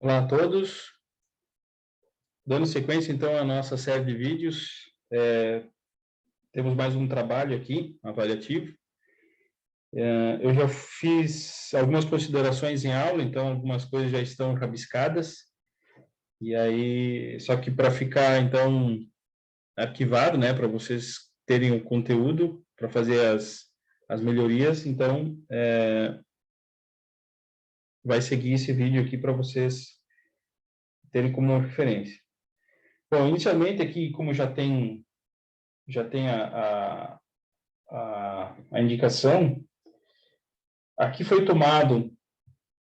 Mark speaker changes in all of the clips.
Speaker 1: Olá a todos. Dando sequência, então, à nossa série de vídeos, temos mais um trabalho aqui, avaliativo. Eu já fiz algumas considerações em aula, então algumas coisas já estão rabiscadas. E aí, só que para ficar, então, arquivado, né, para vocês terem o conteúdo, para fazer as melhorias, então, vai seguir esse vídeo aqui para vocês terem como referência. Bom, inicialmente aqui, como já tem a indicação, aqui foi tomado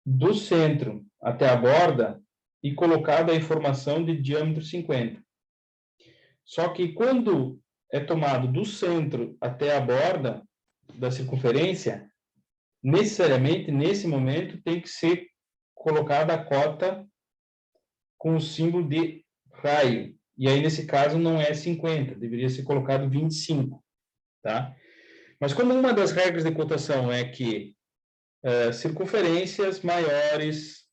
Speaker 1: do centro até a borda e colocada a informação de diâmetro 50. Só que quando é tomado do centro até a borda da circunferência, necessariamente, nesse momento, tem que ser colocada a cota com o símbolo de raio. E aí, nesse caso, não é 50, deveria ser colocado 25, tá? Mas como uma das regras de cotação é que circunferências maiores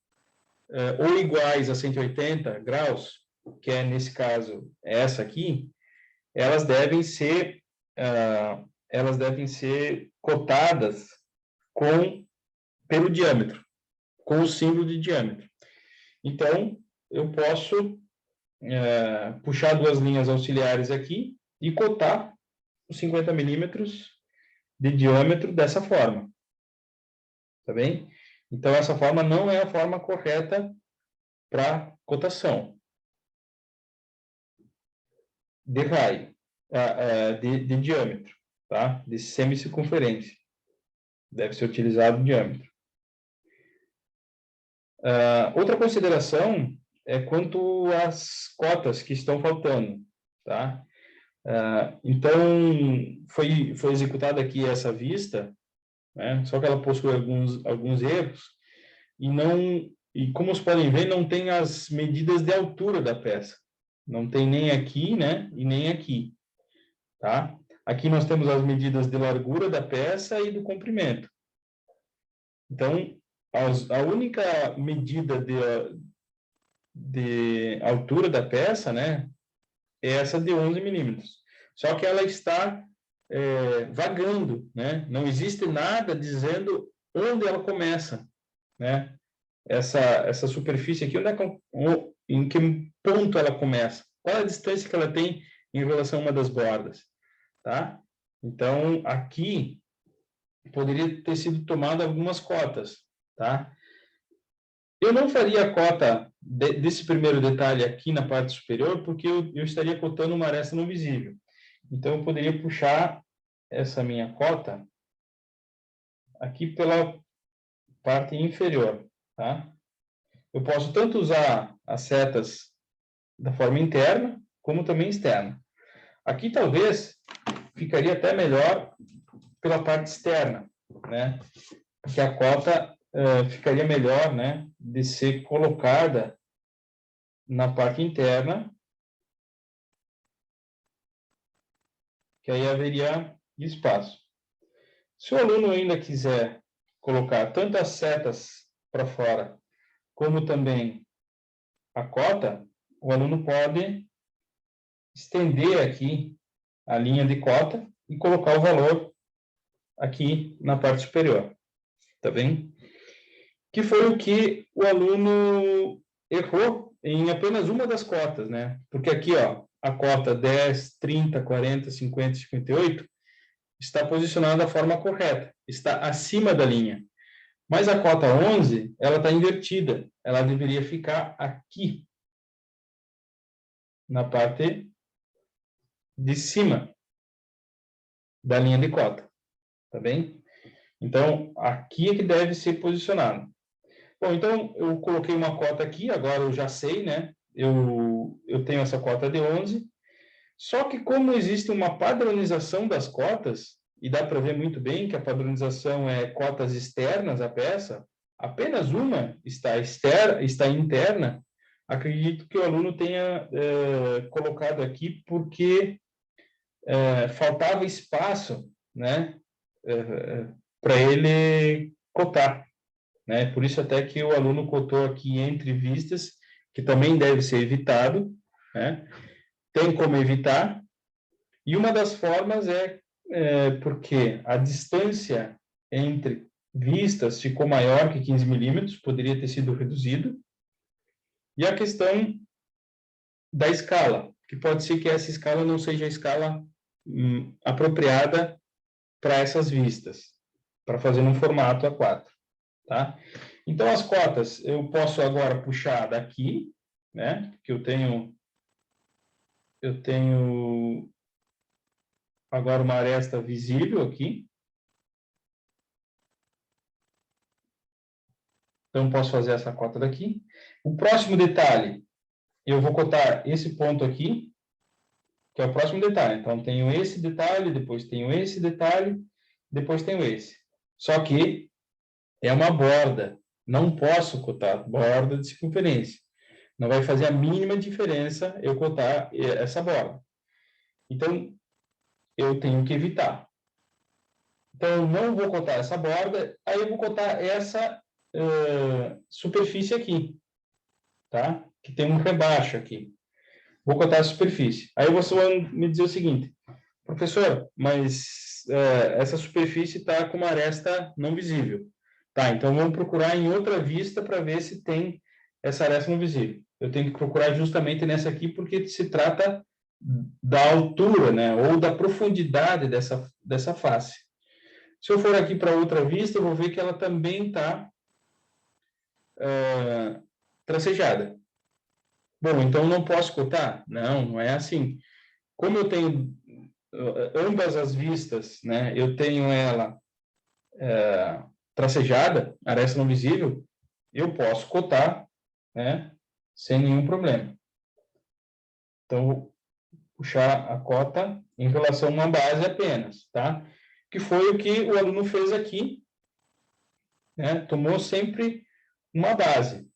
Speaker 1: ou iguais a 180 graus, que é, nesse caso, essa aqui, elas devem ser cotadas pelo diâmetro, com o símbolo de diâmetro. Então, eu posso puxar duas linhas auxiliares aqui e cotar os 50 milímetros de diâmetro dessa forma. Tá bem? Então, essa forma não é a forma correta para cotação de raio, de diâmetro, tá? De semicircunferência. Deve ser utilizado o diâmetro. Outra consideração é quanto às cotas que estão faltando, tá? Então, foi executada aqui essa vista, né? Só que ela possui alguns erros, e como vocês podem ver, não tem as medidas de altura da peça. Não tem nem aqui, né? E nem aqui, tá? Aqui nós temos as medidas de largura da peça e do comprimento. Então, a única medida de altura da peça, né? É essa de 11 milímetros. Só que ela está vagando, né? Não existe nada dizendo onde ela começa, né? Essa superfície aqui, em que ponto ela começa? Qual a distância que ela tem em relação a uma das bordas, tá? Então, aqui poderia ter sido tomado algumas cotas, tá? Eu não faria a cota desse primeiro detalhe aqui na parte superior, porque eu estaria cotando uma aresta não visível. Então, eu poderia puxar essa minha cota aqui pela parte inferior, tá? Eu posso tanto usar as setas da forma interna, como também externa. Aqui, talvez, ficaria até melhor pela parte externa, né? Porque a cota ficaria melhor, né, de ser colocada na parte interna, que aí haveria espaço. Se o aluno ainda quiser colocar tanto as setas para fora, como também a cota, o aluno pode estender aqui a linha de cota e colocar o valor aqui na parte superior. Tá bem? Que foi o que o aluno errou em apenas uma das cotas, né? Porque aqui, ó, a cota 10, 30, 40, 50, 58 está posicionada da forma correta, está acima da linha. Mas a cota 11, ela está invertida, ela deveria ficar aqui, na parte de cima da linha de cota, tá bem? Então, aqui é que deve ser posicionado. Bom, então, eu coloquei uma cota aqui, agora eu já sei, né? Eu tenho essa cota de 11, só que como existe uma padronização das cotas, e dá para ver muito bem que a padronização é cotas externas à peça, apenas uma está interna, acredito que o aluno tenha colocado aqui porque faltava espaço, né, para ele cotar. né? Por isso até que o aluno cotou aqui entre vistas, que também deve ser evitado, né? Tem como evitar, e uma das formas é porque a distância entre vistas ficou maior que 15 milímetros, poderia ter sido reduzido, e a questão da escala, que pode ser que essa escala não seja a escala apropriada para essas vistas, para fazer num formato A4, tá? Então, as cotas, eu posso agora puxar daqui, né? Que eu tenho agora uma aresta visível aqui. Então, posso fazer essa cota daqui. O próximo detalhe, eu vou cotar esse ponto aqui, que é o próximo detalhe. Então, tenho esse detalhe, depois tenho esse detalhe, depois tenho esse. Só que é uma borda. Não posso cotar borda de circunferência. Não vai fazer a mínima diferença eu cotar essa borda. Então, eu tenho que evitar. Então, eu não vou cotar essa borda, aí eu vou cotar essa superfície aqui, tá? Que tem um rebaixo aqui. Vou cotar a superfície. Aí você vai me dizer o seguinte, professor, mas essa superfície está com uma aresta não visível. Tá, então vamos procurar em outra vista para ver se tem essa aresta não visível. Eu tenho que procurar justamente nessa aqui, porque se trata da altura, né, ou da profundidade dessa face. Se eu for aqui para outra vista, eu vou ver que ela também está tracejada. Bom, então não posso cotar? Não, não é assim. Como eu tenho ambas as vistas, né, eu tenho ela tracejada, aresta não visível, eu posso cotar, né, sem nenhum problema. Então, vou puxar a cota em relação a uma base apenas, tá? Que foi o que o aluno fez aqui, né? Tomou sempre uma base,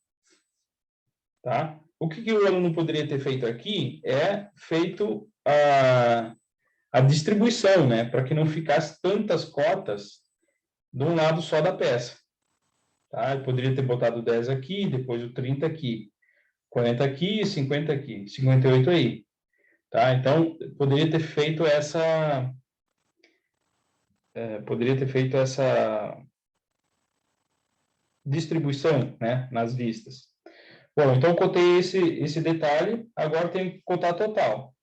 Speaker 1: tá? O que o aluno poderia ter feito aqui é feito a distribuição, né? Para que não ficasse tantas cotas de um lado só da peça. Tá? Eu poderia ter botado 10 aqui, depois o 30 aqui, 40 aqui, 50 aqui, 58 aí. Tá? Então, poderia ter feito essa distribuição, né, nas vistas. Bom, então cotei esse detalhe, agora tenho que cotar total.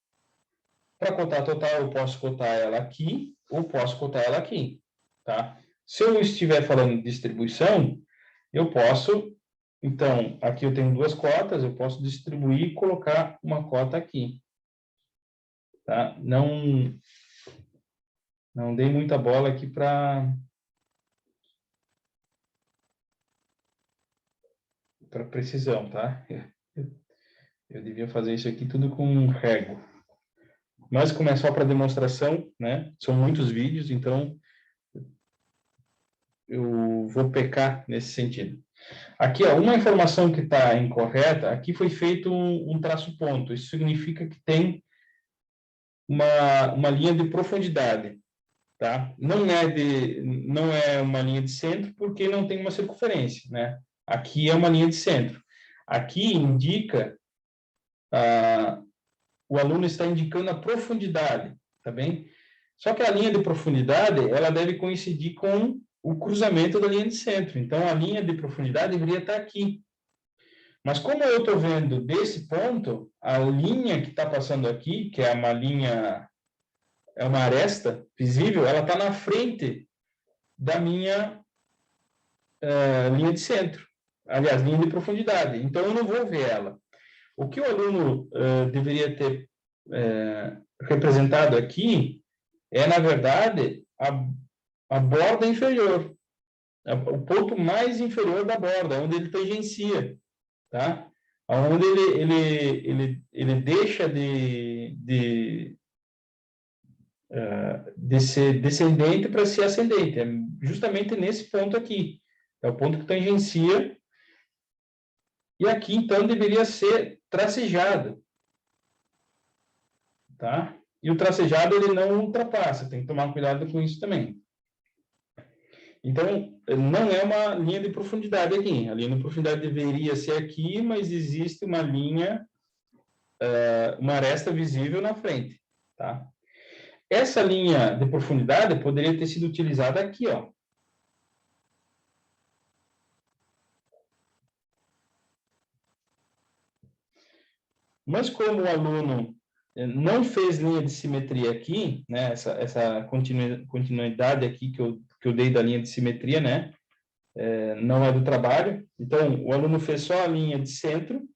Speaker 1: Para cotar total, eu posso cotar ela aqui ou posso cotar ela aqui. Tá? Se eu estiver falando de distribuição, eu posso, então, aqui eu tenho duas cotas, eu posso distribuir e colocar uma cota aqui. Tá? Não dei muita bola aqui para precisão, tá? Eu devia fazer isso aqui tudo com régua. Mas como é só para demonstração, né? São muitos vídeos, então eu vou pecar nesse sentido. Aqui, ó, uma informação que está incorreta, aqui foi feito um traço ponto. Isso significa que tem uma linha de profundidade, tá? Não é uma linha de centro porque não tem uma circunferência, né? Aqui é uma linha de centro. Aqui indica o aluno está indicando a profundidade, tá bem? Só que a linha de profundidade, ela deve coincidir com o cruzamento da linha de centro. Então, a linha de profundidade deveria estar aqui. Mas como eu estou vendo desse ponto, a linha que está passando aqui, que é uma linha, é uma aresta visível, ela está na frente da minha linha de centro. Aliás, linha de profundidade. Então, eu não vou ver ela. O que o aluno deveria ter representado aqui é, na verdade, a borda inferior, o ponto mais inferior da borda, onde ele tangencia, tá? Onde ele deixa de ser descendente para ser ascendente, é justamente nesse ponto aqui, é o ponto que tangencia, e aqui, então, deveria ser tracejado, tá? E o tracejado, ele não ultrapassa, tem que tomar cuidado com isso também. Então, não é uma linha de profundidade aqui. A linha de profundidade deveria ser aqui, mas existe uma linha, uma aresta visível na frente, tá? Essa linha de profundidade poderia ter sido utilizada aqui, ó. Mas como o aluno não fez linha de simetria aqui, né, essa continuidade aqui que eu dei da linha de simetria, né, não é do trabalho, então o aluno fez só a linha de centro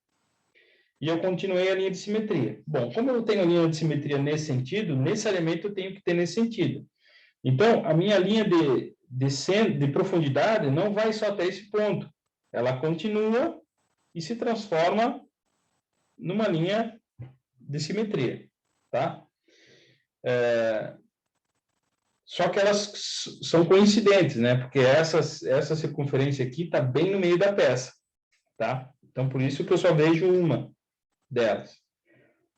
Speaker 1: e eu continuei a linha de simetria. Bom, como eu tenho a linha de simetria nesse sentido, necessariamente eu tenho que ter nesse sentido. Então, a minha linha de profundidade não vai só até esse ponto, ela continua e se transforma numa linha de simetria, tá? Só que elas são coincidentes, né? Porque essa circunferência aqui está bem no meio da peça, tá? Então, por isso que eu só vejo uma delas.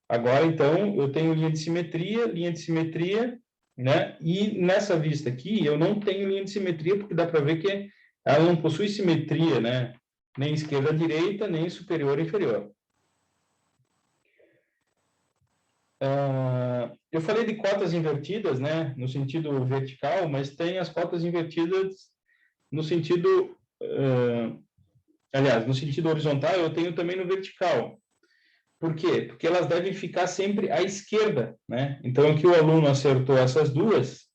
Speaker 1: Agora, então, eu tenho linha de simetria, né? E nessa vista aqui, eu não tenho linha de simetria, porque dá para ver que ela não possui simetria, né? Nem esquerda-direita, nem superior-inferior. Eu falei de cotas invertidas, né, no sentido vertical, mas tem as cotas invertidas no sentido, aliás, no sentido horizontal, eu tenho também no vertical. Por quê? Porque elas devem ficar sempre à esquerda, né? Então, aqui o aluno acertou essas duas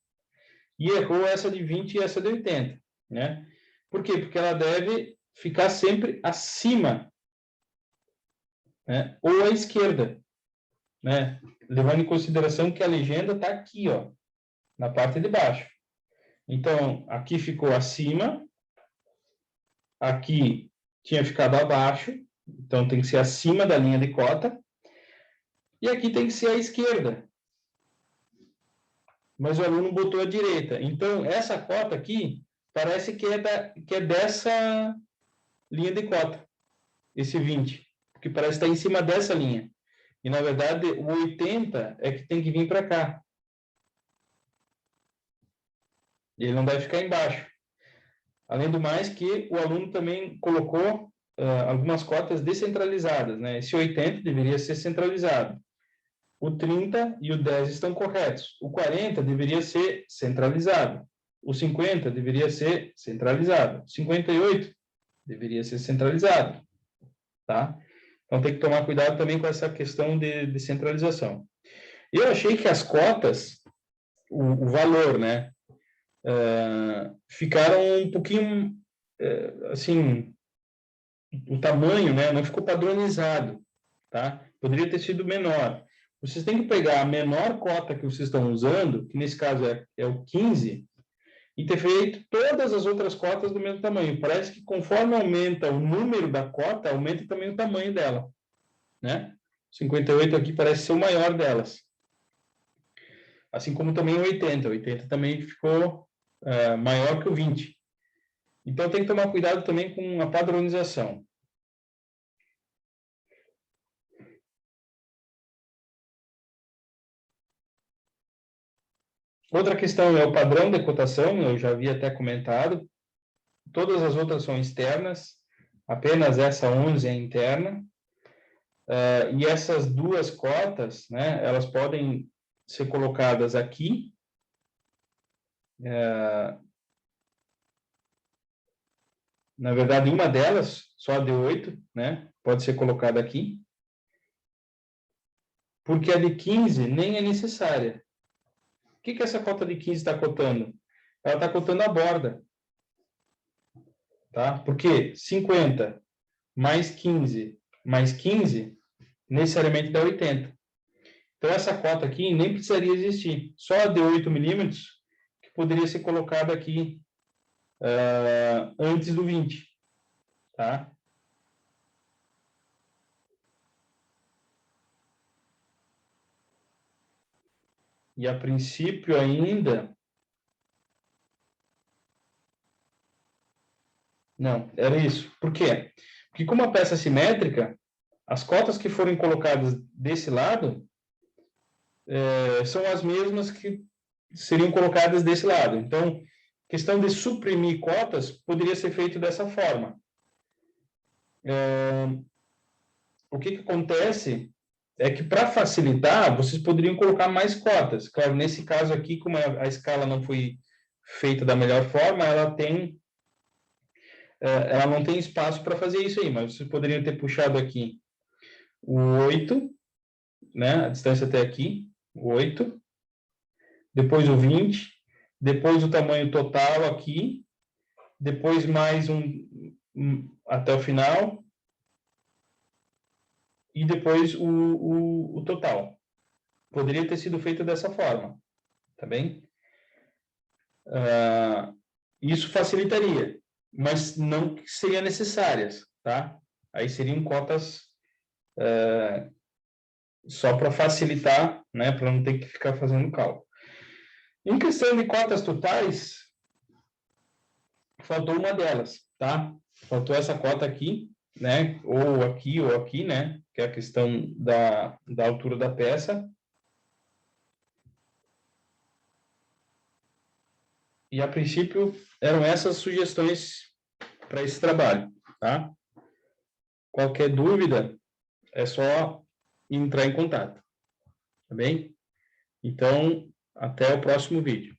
Speaker 1: e errou essa de 20 e essa de 80, né? Por quê? Porque ela deve ficar sempre acima, né? Ou à esquerda, né? Levando em consideração que a legenda está aqui, ó, na parte de baixo. Então, aqui ficou acima, aqui tinha ficado abaixo, então tem que ser acima da linha de cota, e aqui tem que ser à esquerda. Mas o aluno botou à direita. Então, essa cota aqui parece que é dessa linha de cota, esse 20, porque parece estar em cima dessa linha. E, na verdade, o 80 é que tem que vir para cá. Ele não deve ficar embaixo. Além do mais que o aluno também colocou algumas cotas descentralizadas, né? Esse 80 deveria ser centralizado. O 30 e o 10 estão corretos. O 40 deveria ser centralizado. O 50 deveria ser centralizado. O 58 deveria ser centralizado, tá? Então tem que tomar cuidado também com essa questão de centralização. Eu achei que as cotas, o valor, né, ficaram um pouquinho, assim, o tamanho, né, não ficou padronizado, tá? Poderia ter sido menor. Vocês têm que pegar a menor cota que vocês estão usando, que nesse caso é o 15, e ter feito todas as outras cotas do mesmo tamanho. Parece que conforme aumenta o número da cota, aumenta também o tamanho dela, né? 58 aqui parece ser o maior delas. Assim como também o 80. O 80 também ficou maior que o 20. Então, tem que tomar cuidado também com a padronização. Outra questão é o padrão de cotação, eu já havia até comentado. Todas as outras são externas, apenas essa 11 é interna. E essas duas cotas, né, elas podem ser colocadas aqui. Na verdade, uma delas, só a de 8, né, pode ser colocada aqui. Porque a de 15 nem é necessária. O que essa cota de 15 está cotando? Ela está cotando a borda. Tá? Porque 50 mais 15 mais 15 necessariamente dá 80. Então, essa cota aqui nem precisaria existir. Só a de 8 milímetros que poderia ser colocada aqui antes do 20. Tá? E a princípio ainda... Não, era isso. Por quê? Porque como a peça é simétrica, as cotas que forem colocadas desse lado são as mesmas que seriam colocadas desse lado. Então, questão de suprimir cotas poderia ser feito dessa forma. O que acontece é que, para facilitar, vocês poderiam colocar mais cotas. Claro, nesse caso aqui, como a escala não foi feita da melhor forma, ela não tem espaço para fazer isso aí, mas vocês poderiam ter puxado aqui o 8, né, a distância até aqui, o 8, depois o 20, depois o tamanho total aqui, depois mais até o final, e depois o total. Poderia ter sido feito dessa forma, tá bem? Isso facilitaria, mas não seria necessárias, tá? Aí seriam cotas só para facilitar, né, para não ter que ficar fazendo cálculo. Em questão de cotas totais, faltou uma delas, tá? Faltou essa cota aqui, né, ou aqui, né, que é a questão da altura da peça. E, a princípio, eram essas sugestões para esse trabalho, tá? Qualquer dúvida, é só entrar em contato, tá bem? Então, até o próximo vídeo.